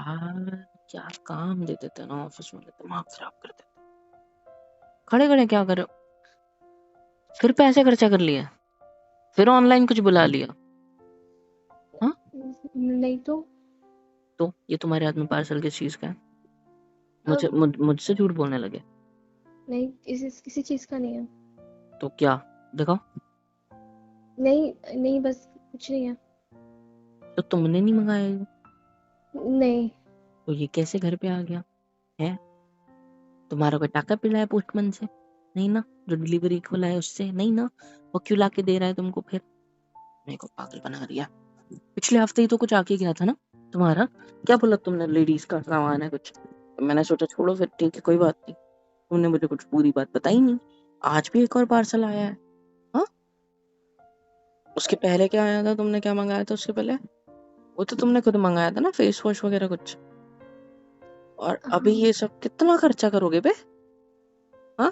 यार क्या काम दे देते ना ऑफिस में, दिमाग खराब कर देते। खड़े खड़े क्या कर रहे हो? फिर पैसे खर्चा कर लिया, फिर ऑनलाइन कुछ बुला लिया? हाँ नहीं तो ये तुम्हारे हाथ में पार्सल किस चीज का है? अब मुझसे झूठ बोलने लगे? नहीं, किसी चीज का नहीं है। तो क्या? दिखाओ। नहीं नहीं, बस कुछ नहीं है। तो तुमने नहीं मंगाया ये? नहीं तो ये कैसे घर पे आ गया है? तुम्हारा कोई टाका पिला है पोस्टमैन से? नहीं ना। जो डिलीवरी खोला है उससे? नहीं ना। वो क्यों लाके दे रहा है तुमको फिर? मेरे को पागल बना दिया। पिछले हफ्ते ही तो कुछ आके गया था ना तुम्हारा। क्या बोला तुमने? लेडीज का सामान है कुछ। तो मैंने सोचा छोड़ो फिर, ठीक है कोई बात नहीं। तुमने मुझे कुछ पूरी बात बताई नहीं। आज भी एक और पार्सल आया है। हाँ, उसके पहले क्या आया था? तुमने क्या मंगाया था उसके पहले? वो तो तुमने खुद मंगाया था ना, फेस वॉश वगैरह कुछ। और अभी हाँ ये सब कितना खर्चा करोगे बे? हाँ,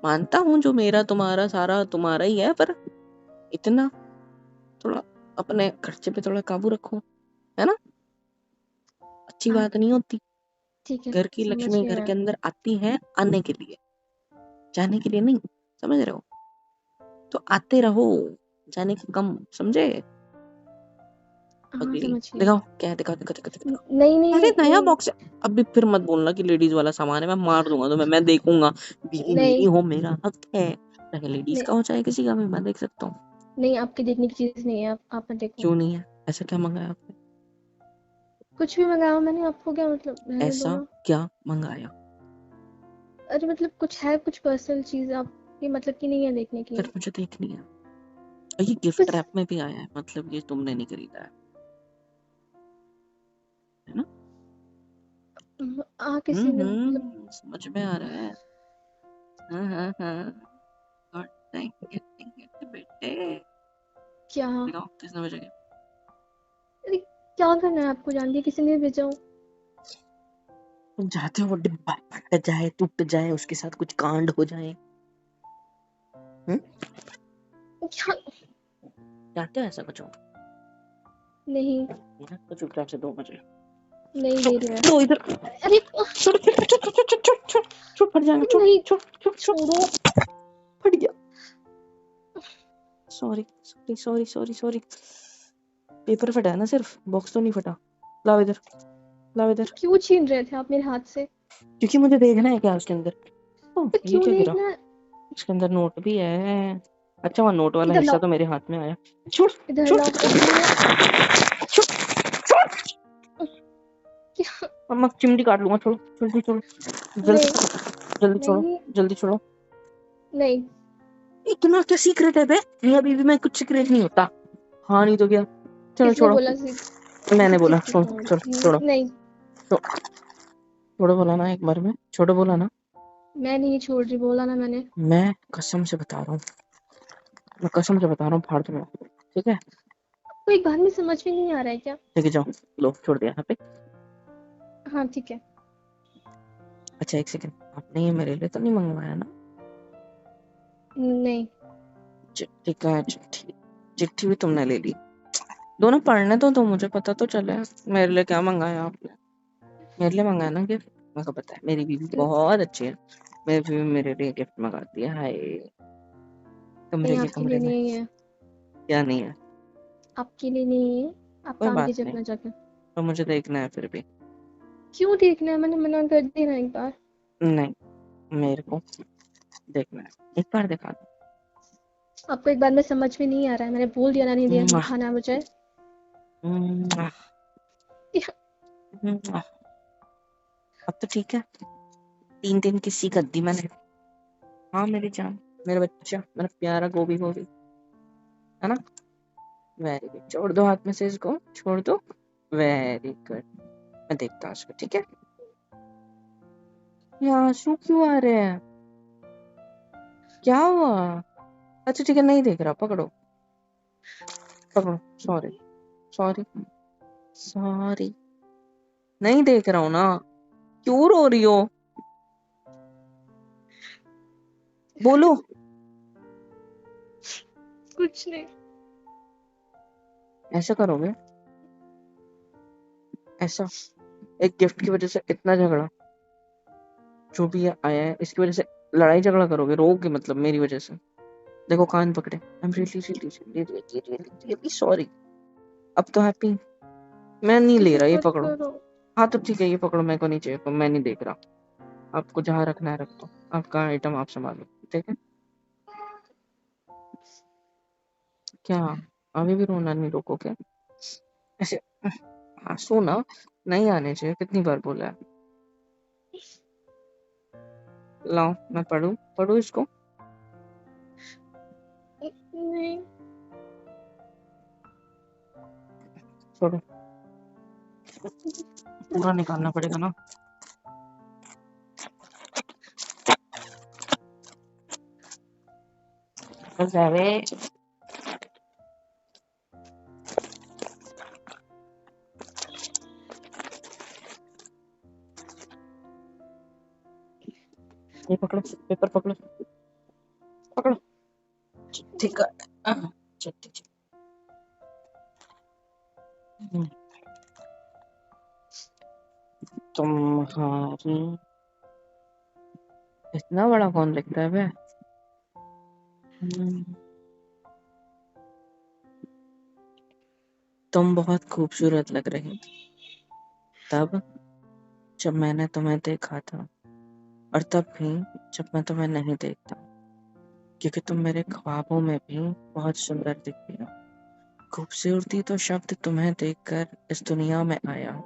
मानता हूँ जो मेरा तुम्हारा सारा तुम्हारा ही है, पर इतना थोड़ा अपने खर्चे पे थोड़ा काबू रखो, है ना? अच्छी हाँ, बात नहीं होती। ठीक है, घर की समझ लक्ष्मी गई घर मैं। के अंदर आती है आने के लिए, जाने के लिए नहीं। समझ रहे हो? तो आते रहो, जाने के कम, समझे? हाँ, अगली समझ गई। दिखाओ क्या है, दिखाओ दिखाओ दिखाओ दिखाओ। नहीं अरे नहीं नया नहीं बॉक्स है। अभी फिर मत बोलना कि लेडीज वाला सामान है, मैं मार दूंगा तुम्हें। मैं देखूंगा, बीवी मेरी नहीं हो, मेरा हक है, चाहे लेडीज नहीं का हो चाहे किसी का भी, मैं देख सकता हूँ। नहीं, आपकी देखने की चीज नहीं है, आप मत देखो। क्यों नहीं है? ऐसा क्या मंगाया आपने? कुछ भी मंगाया मैंने, आपको क्या मतलब, रहने दो ऐसा ना। क्या मंगाया? अरे मतलब कुछ है, कुछ पर्सनल चीज आपकी मतलब की नहीं है देखने की। फिर मुझे देखनी है। और ये गिफ्ट कुछ रैप में भी आया है, मतलब ये तुमने नहीं खरीदा है ना? किसी ने मतलब। समझ में आ रहा है। हाँ हाँ हाँ। गॉड dang it, बेटे। क्या? दिखाओ किसने भेजा gift? अरे क्या करना है आपको, जान के किसी ने भेजा हो? तुम चाहते हो वो डिब्बा फट जाए, टूट जाए, उसके साथ कुछ कांड हो जाए? हम्म? क्या? चाहते हो ऐसा कुछ हो? नहीं तो चुपचाप से 2 बजे नहीं दे रही मैं। लो इधर। अरे छोड़ छोड़ छोड़ छोड़ छोड़ छोड़ छोड़ छोड़, फट जाएगा। छोड़ नहीं, छोड़ छोड़ छोड़, छोड़ो। फट गया। Sorry sorry sorry sorry sorry. Paper फटा है ना, सिर्फ बॉक्स तो नहीं फटा। लाओ इधर, लाओ तो इधर। क्यों छीन रहे थे आप मेरे हाथ से? क्योंकि मुझे देखना है क्या उसके अंदर। तो ये क्यों क्या गिरा? देखना है? उसके अंदर नोट भी है। अच्छा, वहाँ नोट वाला इधर हिस्सा लाओ, तो मेरे हाथ में आया। छोड़ इधर छोड़ लाओ, इधर लाओ। छोड़ छोड़। क्या? मम्मा चिमटी काट लूंगा, छोड़ो जल्दी छोड़ो, जल्दी नहीं जल्दी छोड़ो, नहीं जल्दी छोड़ो। नहीं। इतना क्या सीक्रेट है बे? मियां बीवी में कुछ सीक्रेट नहीं होता। हाँ नहीं तो क्या? चलो किसने छोड़ो। बोला मैंने बोला, किसने छोड़ छोड़ छोड़ो। नहीं, छोड़ो बोला ना एक बार में, छोड़ो बोला ना। मैं नहीं छोड़ रही, बोला ना मैंने। मैं कसम से बता रहा हूँ, मैं कसम से बता रहा हूँ, फाड़ दूंगा। ठीक है? आपको एक बात में समझ में नहीं आ रहा है क्या? लेके जाओ। लो छोड़ दिया यहाँ पे। हाँ ठीक है। अच्छा एक सेकंड, आपने ये मेरे लिए तो नहीं मंगवाया ना? नहीं चिट्ठी का है, चिट्ठी। चिट्ठी भी तुमने ले ली। दोनों पढ़ने तो मुझे पता तो चले मेरे लिए क्या मंगाया आपने। मेरे लिए मंगाया ना गिफ्ट? मेरे को पता है मेरी बीवी बहुत अच्छी है। मेरी बीवी मेरे लिए गिफ्ट मंगाती है। हाय, कमरे नहीं, के आपके कमरे लिए में। नहीं है। क्या नहीं है? आपके लिए नहीं है। आप कोई काम बात कीजिए नहीं, अपना जाकर। तो मुझे देखना है फिर भी। क्यों देखना है? मैंने मना कर दिया ना एक बार। नहीं, मेरे को देखना है, एक बार दिखा दो। आपको एक बार में समझ में नहीं आ रहा है, मैंने बोल दिया ना, नहीं दिया मुआ, दिखाना मुझे। मुआ, मुआ। अब तो ठीक है, 3 दिन किसी कर दी मैंने। हाँ मेरी जान, मेरा बच्चा, मेरा प्यारा गोभी गोभी, है ना? वेरी गुड, छोड़ दो हाथ में से इसको, छोड़ दो। Very good. मैं देखता हूँ उसको, ठीक है? ये आंसू क्यों आ रहे हैं? क्या हुआ? अच्छा ठीक है, नहीं देख रहा, पकड़ो पकड़ो। सॉरी सॉरी सॉरी, नहीं देख रहा हूँ ना। क्यों रो रही हो? बोलो। कुछ नहीं। ऐसा करोगे? ऐसा? एक गिफ्ट की वजह से इतना झगड़ा, जो भी ये आया है इसकी वजह से लड़ाई झगड़ा करोगे, रोगे मतलब मेरी वजह से। देखो कान पकड़े, आई एम रियली सॉरी। अब तो हैप्पी। मैं नहीं ले रहा, ये मत पकड़ो। करो। हाँ तो ठीक है, ये पकड़ो, मेरे को नहीं चाहिए, मैं नहीं देख रहा। आपको जहाँ रखना है रख दो, आपका आइटम आप संभालो, ठीक है। क्या अभी भी रोना नहीं रोकोगे ऐसे? आंसू ना नहीं आने चाहिए, कितनी बार बोला है। लाओ मैं पढ़ू पढ़ू इसको। नहीं। छोड़ो, पूरा निकालना पड़ेगा ना। बस अरे ये पकड़ो, पेपर पकड़ो, पकड़ो। ठीक है, ठीक ठीक। तुम्हारी इतना बड़ा कौन लिखता है बे? तुम बहुत खूबसूरत लग रही थी तब जब मैंने तुम्हें देखा था, और तब भी जब मैं तुम्हें नहीं देखता, क्योंकि तुम मेरे ख्वाबों में भी बहुत सुंदर दिखती हो। खूबसूरती तो शब्द तुम्हें देखकर इस दुनिया में आया।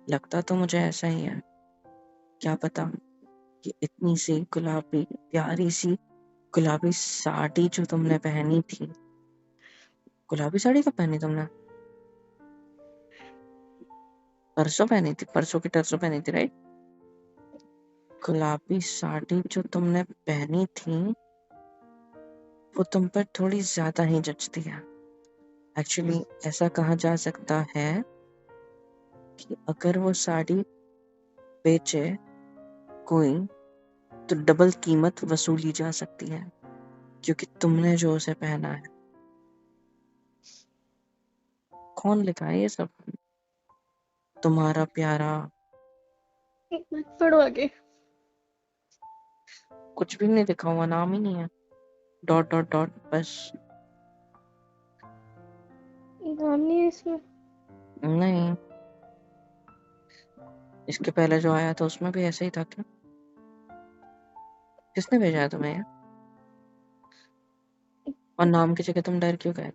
लगता तो मुझे ऐसा ही है। क्या पता कि इतनी सी गुलाबी, प्यारी सी गुलाबी साड़ी जो तुमने पहनी थी। गुलाबी साड़ी कब पहनी तुमने? परसों पहनी थी, परसों की तरसों पहनी थी, राइट? गुलाबी साड़ी जो तुमने पहनी थी वो तुम पर थोड़ी ज्यादा ही जचती है। एक्चुअली ऐसा कहा जा सकता है कि अगर वो साड़ी बेचे कोई तो डबल कीमत वसूली जा सकती है, क्योंकि तुमने जो उसे पहना है। कौन लिखा है ये सब? तुम्हारा प्यारा। मत पढ़ो आगे। कुछ भी नहीं लिखा हुआ, नाम ही नहीं है, डॉट डॉट डॉट बस। नाम नहीं है इसमें। नहीं, इसके पहले जो आया था उसमें भी ऐसा ही था क्या? किसने भेजा है तुम्हें ये? और नाम की जगह तुम डर क्यों गए?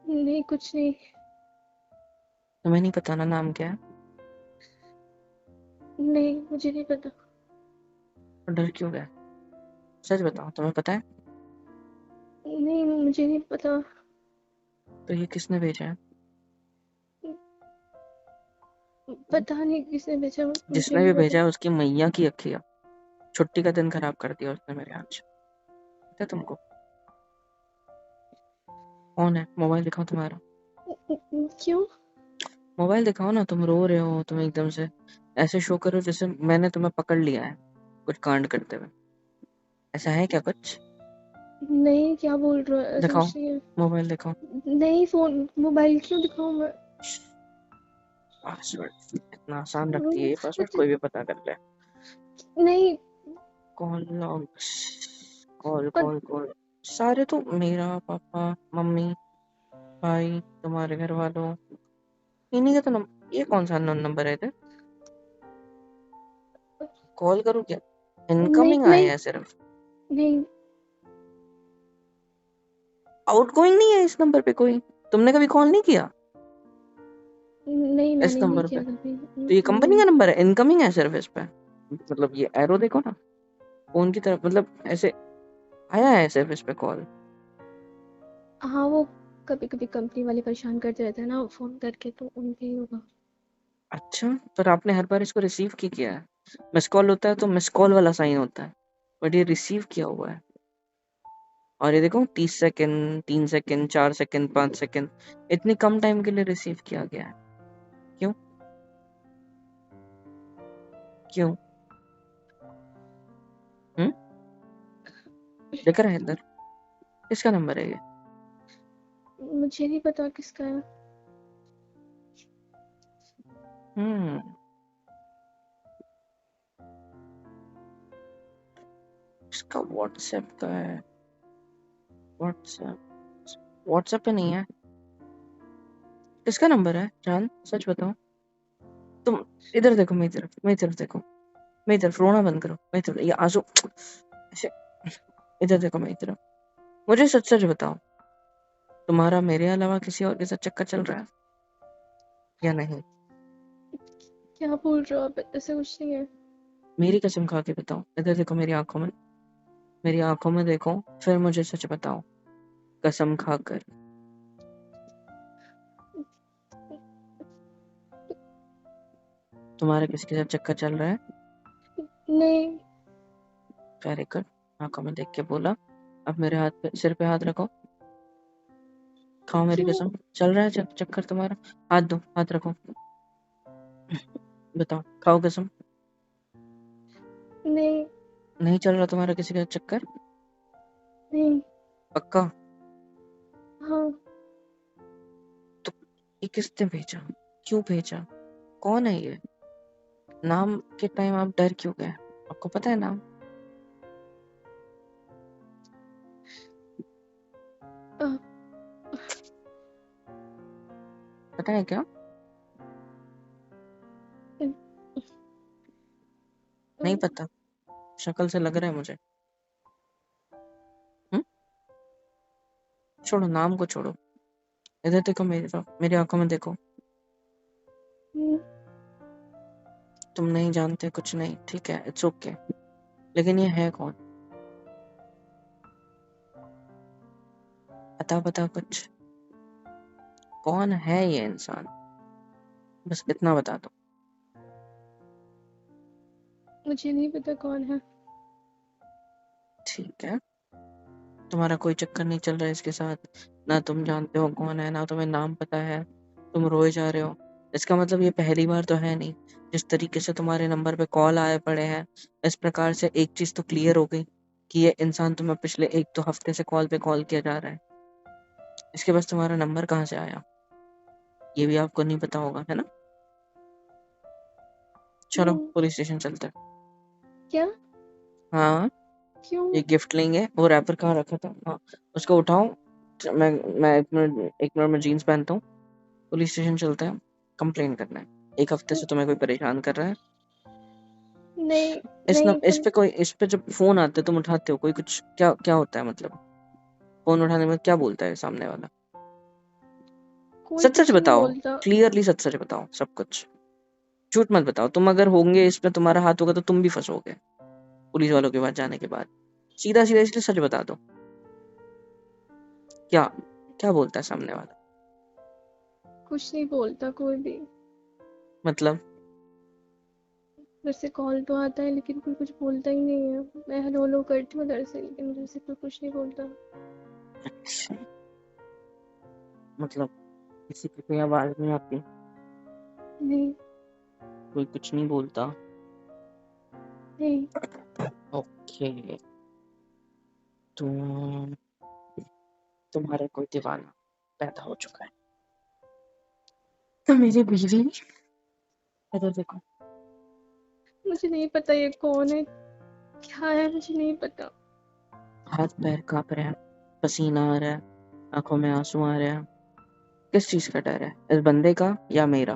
नहीं कुछ नहीं। तुम्हें नहीं पता ना नाम क्या है? नहीं मुझे नहीं पता। और डर क्यों गए? सच बताओ, तुम्हें पता है? नहीं मुझे नहीं पता। तो ये किसने भेजा है? पता नहीं किसने भेजा, मुझे जिसने नहीं भी पता। भेजा है उसकी मैया की अखियां। छुट्टी का दिन खराब कर दिया उसने मेरे आज। पता है तुमको? कौन है? मोबाइल दिखाओ तुम्हारा। क्यों? मोबाइल दिखाओ ना, तुम रो रहे हो, तुम एकदम से ऐसे शो करो जैसे मैंने तुम्हें पकड़ लिया है कुछ कांड करते हुए। ऐसा है क्या कुछ? नहीं क्या बोल रहे हो, ऐसा दिखाओ, कुछ नहीं है। मोबाइल दिखाओ। नहीं फोन मोबाइल क्यों दिखाऊं मैं? पासवर्ड इतना आसान रखती है ये पासवर्ड, कोई भी पता कर ले। नहीं। कॉल लॉग, कॉल पर कॉल कॉल। सारे तो मेरा पापा, मम्मी, भाई, तुम्हारे घर वालों, इन्हीं का तो नंबर। ये कौन सा नंबर है इधर? कॉल करूँ क्या? नहीं इनकमिंग नहीं आया है सिर्फ, नहीं आउटगोइंग नहीं है इस नंबर पे कोई। तुमने कभी कॉल नहीं किया नहीं इस मैंने नहीं नंबर पे? किया कभी। तो ये कंपनी नहीं। का नंबर है, इनकमिंग है सिर्फ इस पे। मतलब ये एरो देखो ना फोन की तरफ, मतलब ऐसे आया है सिर्फ इस पे कॉल। हाँ वो कभी कभी कंपनी वाले परेशान करते रहते हैं ना फोन करके, तो उनके ही होगा। अच्छा, पर आपने हर बार इसको रिसीव की किया है? मिस कॉल होता है तो मिस कॉल वाला साइन होता है, बट ये रिसीव किया हुआ है। और ये देखो 30 सेकंड, 3 सेकंड, 4 सेकंड, 5 सेकंड, इतनी कम टाइम के लिए रिसीव किया गया है। क्यों? क्यों? हम्म? देख रहा है इधर, किसका नंबर है ये? मुझे नहीं पता किसका है। इसका व्हाट्सएप का है। व्हाट्सएप पे नहीं है। किसका नंबर है जान, सच बताओ। तुम इधर देखो, मेरी तरफ देखो, मेरी तरफ रोना बंद करो, मेरी तरफ, ये आंसू ऐसे, इधर देखो मेरी तरफ। मुझे सच सच बताओ, तुम्हारा मेरे अलावा किसी और के साथ चक्कर चल रहा है या नहीं? क्या बोल रहे हो आप? ऐसा कुछ नहीं है। मेरी कसम खा के बताओ, इधर देखो मेरी आंखों में देखो, फिर मुझे सच बताओ, कसम खाकर। तुम्हारे किसी के साथ चक्कर चल रहा है? नहीं। वेरी गुड, आंखों में देख के बोला। अब मेरे हाथ पे, सिर पे हाथ रखो, खाओ मेरी क्यों? कसम। चल रहा है चक्कर तुम्हारा? हाथ दो, हाथ रखो, बताओ, खाओ कसम। नहीं। नहीं चल रहा तुम्हारा किसी का चक्कर? नहीं। पक्का? हाँ। तो ये किसने भेजा, क्यों भेजा, कौन है ये? नाम के टाइम आप डर क्यों गए? आपको पता है नाम? अ, पता है क्या? नहीं पता? शक्ल से लग रहा है मुझे। छोड़ो नाम को, छोड़ो, इधर देखो मेरी आंखों में देखो। तुम नहीं जानते कुछ नहीं, ठीक है, इट्स ओके, लेकिन ये है कौन? बता कुछ, कौन है ये इंसान? बस इतना बता दो। मुझे नहीं पता कौन है। ठीक है, तुम्हारा कोई चक्कर नहीं चल रहा है इसके साथ, ना तुम जानते हो कौन है, ना तुम्हें नाम पता है, तुम रोए जा रहे हो। इसका मतलब ये पहली बार तो है नहीं। जिस तरीके से तुम्हारे नंबर पे कॉल आए पड़े हैं, इस प्रकार से एक चीज तो क्लियर हो गई कि ये इंसान तुम्हें पिछले 1-2 हफ्ते से कॉल पे कॉल किया जा रहा है। इसके पास तुम्हारा नंबर कहाँ से आया, ये भी आपको नहीं पता होगा, है ना? चलो पुलिस स्टेशन चलते हैं। क्या? हाँ, क्यों? ये गिफ्ट लेंगे। वो रैपर कहाँ रखा था? हाँ, उसको उठाओ। मैं 1 मिनट में जीन्स पहनता हूँ, पुलिस स्टेशन चलते हैं, कंप्लेन करना है। 1 हफ्ते से तुम्हें कोई परेशान कर रहा है। नहीं। नहीं तुम। इस पे जब फोन आते हैं तुम उठाते हो, कोई कुछ क्या क्या होता है मतलब? फोन उठाने में क्या बोलता है सामने वाला? कोई सच सच कुछ नहीं बताओ, बोलता। क्लियरली सच सच बताओ सब कुछ, झूठ मत बताओ। तुम अगर होंगे इसमें, तुम्हारा हाथ होगा तो तुम भी फंसोगे पुलिस वालों के पास जाने के बाद। सीधा सीधा इसलिए सच बता दो, क्या क्या बोलता है सामने वाला? कुछ नहीं बोलता कोई भी। मतलब मेरे से कॉल तो आता है लेकिन कोई कुछ बोलता ही नहीं है। मैं हेलो हेलो करती हूँ उधर से, लेकिन मुझे से कोई कुछ नहीं बोलता। अच्छा, मतलब किसी की कोई आवाज नहीं आती, नहीं। कोई कुछ नहीं बोलता? नहीं। ओके, तो तुम्हारा कोई दीवाना पैदा हो चुका है। तो मेरी बीवी, इधर देखो। मुझे नहीं पता ये कौन है, क्या है, मुझे नहीं पता। हाथ पैर कांप रहे हैं, पसीना आ रहा है, आंखों में आंसू आ रहे हैं। किस चीज का डर है, इस बंदे का या मेरा?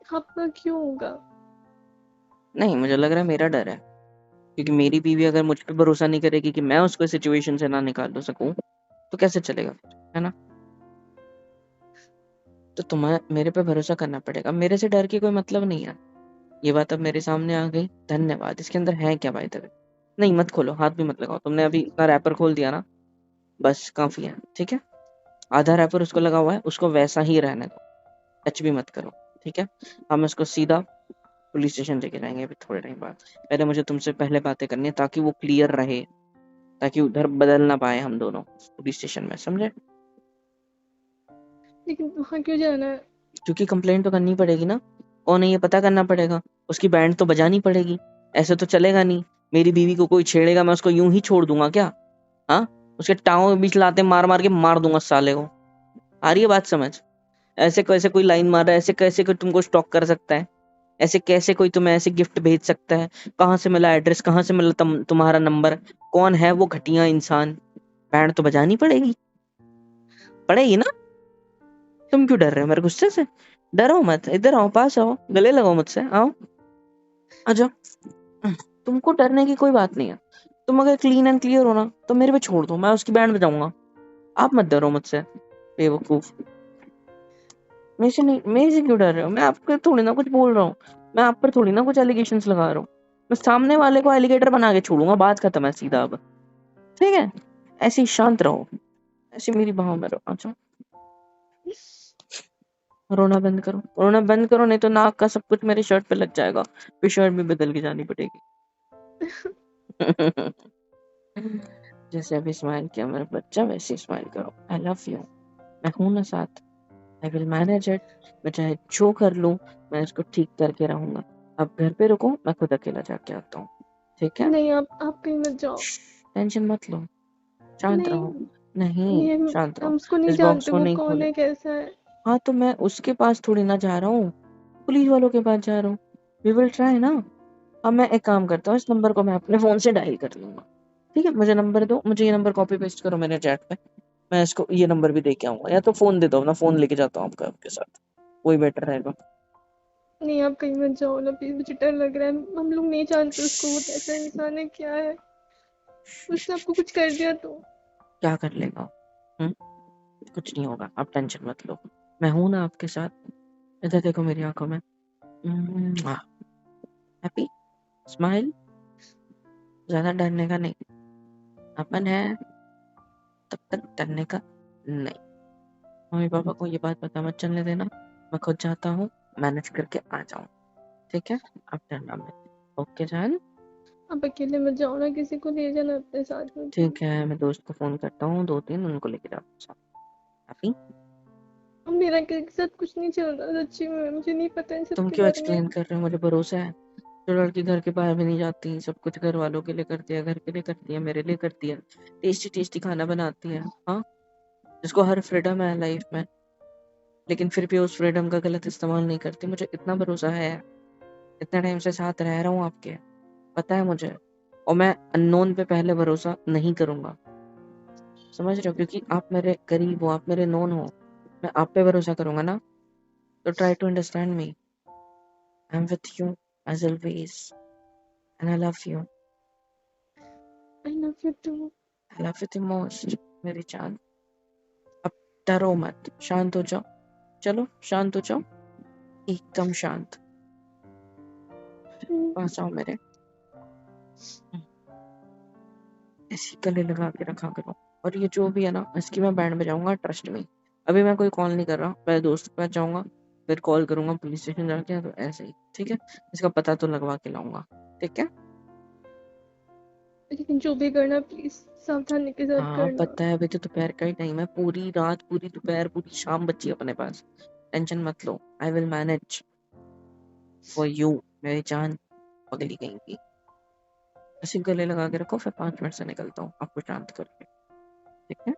आपका क्यों होगा? नहीं, मुझे लग रहा है मेरा डर है, क्योंकि मेरी बीवी अगर मुझ पे भरोसा नहीं करेगी कि मैं उसको इस सिचुएशन से ना निकाल सकूं, तो कैसे चलेगा फिर, है ना? तो तुम्हें मेरे पे भरोसा करना पड़ेगा, मेरे से डर की कोई मतलब नहीं है। ये बात अब मेरे सामने आ गई, धन्यवाद। इसके अंदर है क्या भाई तक? नहीं, मत खोलो, हाथ भी मत लगाओ। तुमने अभी इतना रैपर खोल दिया ना, बस काफी है, ठीक है? आधा रैपर उसको लगा हुआ है, उसको वैसा ही रहने दो, टच भी मत करो, ठीक है? हम इसको सीधा पुलिस स्टेशन लेके जाएंगे अभी थोड़े टाइम बाद। पहले मुझे तुमसे पहले बातें करनी है ताकि वो क्लियर रहे, ताकि उधर बदल ना पाए हम दोनों पुलिस स्टेशन में, समझे? लेकिन वहाँ क्यों जाना है? क्योंकि कंप्लेंट तो करनी पड़ेगी ना, कौन है ये पता करना पड़ेगा, उसकी बैंड तो बजानी पड़ेगी। ऐसे तो चलेगा नहीं, मेरी बीवी को कोई छेड़ेगा मैं उसको यूं ही छोड़ दूंगा क्या? हाँ, उसके टांगों के बीच लाते मार मार के मार दूंगा साले को। आ रही है बात समझ? ऐसे कैसे कोई लाइन मार रहा है, ऐसे कैसे कोई तुमको स्टॉक कर सकता है, ऐसे कैसे कोई तुम्हें ऐसे गिफ्ट भेज सकता है, कहाँ से मिला एड्रेस, कहाँ से मिला तुम्हारा नंबर, कौन है वो घटिया इंसान? बैंड तो बजानी पड़ेगी ना। तुम क्यों डर रहे हो मेरे गुस्से से? डरो मत, इधर आओ, पास आओ, गले लगाओ मुझसे, आओ, आ जाओ। तुमको डरने की कोई बात नहीं है। तुम अगर क्लीन एंड क्लियर हो ना तो मेरे पे छोड़ दो, मैं उसकी बैंड बजाऊंगा। आप मत डरो मुझसे, बेवकूफ। मेरे से क्यों डर रहे हो? मैं आपको थोड़ी ना कुछ बोल रहा हूँ, मैं आप पर थोड़ी ना कुछ एलिगेशंस लगा रहा हूँ। मैं सामने वाले को एलिगेटर बना के छोड़ूंगा, बात खत्म है सीधा अब। ठीक है, ऐसे ही शांत रहो, ऐसे मेरी बाहों में रहो। अच्छा, रोना बंद करो, रोना बंद करो, नहीं तो नाक का सब कुछ मेरी शर्ट पे लग जाएगा, फिर शर्ट भी बदल के जानी पड़ेगी। जैसे अभी स्माइल किया मेरा बच्चा, वैसे स्माइल करो। आई लव यू, मैं हूं ना साथ, आई विल मैनेज इट। मैं चाहे जो कर लूं, मैं इसको ठीक करके रहूंगा। अब घर पे रुको, मैं खुद अकेला जाके आता हूँ, ठीक है? नहीं, आप कहीं मत जाओ। टेंशन मत लो, शांत रहो। नहीं, नहीं, शांत रहो। हम उसको नहीं इस बॉक्स जानते, को वो नहीं कौन खोले। है, कैसा है। हाँ, तो मैं उसके पास थोड़ी ना जा रहा हूँ, पुलिस वालों के पास जा रहा हूँ। वी विल ट्राई ना। अब मैं एक काम करता हूँ, इस नंबर को मैं अपने फोन से डायल कर लूंगा। ठीक है, मुझे नंबर दो, मुझे ये नंबर कॉपी पेस्ट करो मेरे चैट पे। मैं इसको ये नंबर भी दे के आऊंगा, या तो फोन दे दो, अपना फोन लेके जाता हूँ आपके साथ, वही बेटर रहेगा। नहीं, आप कहीं मत जाओ ना प्लीज, मुझे डर लग रहा है। हम लोग नहीं जानते उसको, वो कैसा इंसान है, क्या है। उसने आपको कुछ कर दिया तो? क्या कर लेगा? कुछ नहीं होगा, आप टेंशन मत लो, मैं हूं ना आपके साथ। इधर देखो मेरी आंखों में, हैप्पी स्माइल। ज्यादा डरने का नहीं, अपन है तब तक डरने का नहीं। मम्मी पापा को ये बात पता मत चलने देना, मैं खुद जाता हूँ, मैनेज करके आ जाऊँ, ठीक है? आप डरना मत, ओके जान? आप अकेले मत जाओ ना, किसी को ले जाना अपने साथ में ठीक please। है, मैं दोस्त को फोन करता हूँ, 2-3 उनको लेके जाता हूँ। हैप्पी? अब मेरा किसी के साथ कुछ नहीं चल रहा सच्ची में, मुझे नहीं पता इन सब तुम के क्यों बारे में। एक्सप्लेन कर रहे हो? मुझे भरोसा है, जो लड़की घर के बाहर भी नहीं जाती, सब कुछ घर वालों के लिए करती है, घर के लिए करती है, मेरे लिए करती है, टेस्टी टेस्टी खाना बनाती है, हाँ, जिसको हर फ्रीडम है लाइफ में, लेकिन फिर भी उस फ्रीडम का गलत इस्तेमाल नहीं करती। मुझे इतना भरोसा है, इतना टाइम से साथ रह रहा हूँ आपके, पता है मुझे। और मैं अननोन पे पहले भरोसा नहीं करूंगा, समझ रहे हो? क्योंकि आप मेरे करीब हो, आप मेरे नोन हो, मैं आप पे भरोसा करूंगा ना। तो try to understand me, I am with you as always, and I love you. I love you too. I love you the most, मेरी जान। अब डरो मत, शांत हो जाओ, चलो शांत हो जाओ, एकदम शांत। पास आओ मेरे, ऐसी गले लगा के रखा करो। और ये जो भी है ना, इसकी मैं बैंड बजाऊंगा, ट्रस्ट में। अभी मैं कोई कॉल नहीं कर रहा, मैं दोस्त के पास जाऊंगा, फिर कॉल करूंगा पुलिस स्टेशन जाके, तो ऐसे ही, ठीक है? इसका पता तो लगवा के लाऊंगा, ठीक है? लेकिन जो भी करना प्लीज सावधानी के साथ हाँ करना। पता है, अभी तो दोपहर का ही टाइम है, पूरी रात, पूरी दोपहर, पूरी शाम बची है अपने पास, टेंशन मत लो, I will manage for you, मेरी जान पगली कहीं की। ऐसे गले लगा के रखो, फिर 5 मिनट से निकलता हूँ आपको शांत करके, ठीक है?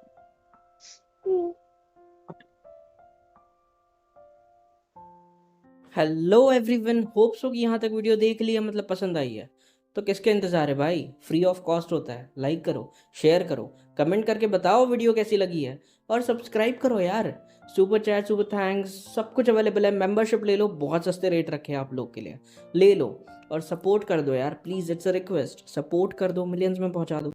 हेलो एवरीवन, होप सो कि यहाँ तक वीडियो देख लिया, मतलब पसंद आई है। तो किसके इंतज़ार है भाई, फ्री ऑफ कॉस्ट होता है। लाइक करो, शेयर करो, कमेंट करके बताओ वीडियो कैसी लगी है, और सब्सक्राइब करो यार। सुपर चैट, सुपर थैंक्स, सब कुछ अवेलेबल है। मेंबरशिप ले लो, बहुत सस्ते रेट रखे हैं आप लोग के लिए, ले लो और सपोर्ट कर दो यार please, it's a request, support कर दो, मिलियंस में पहुँचा दो।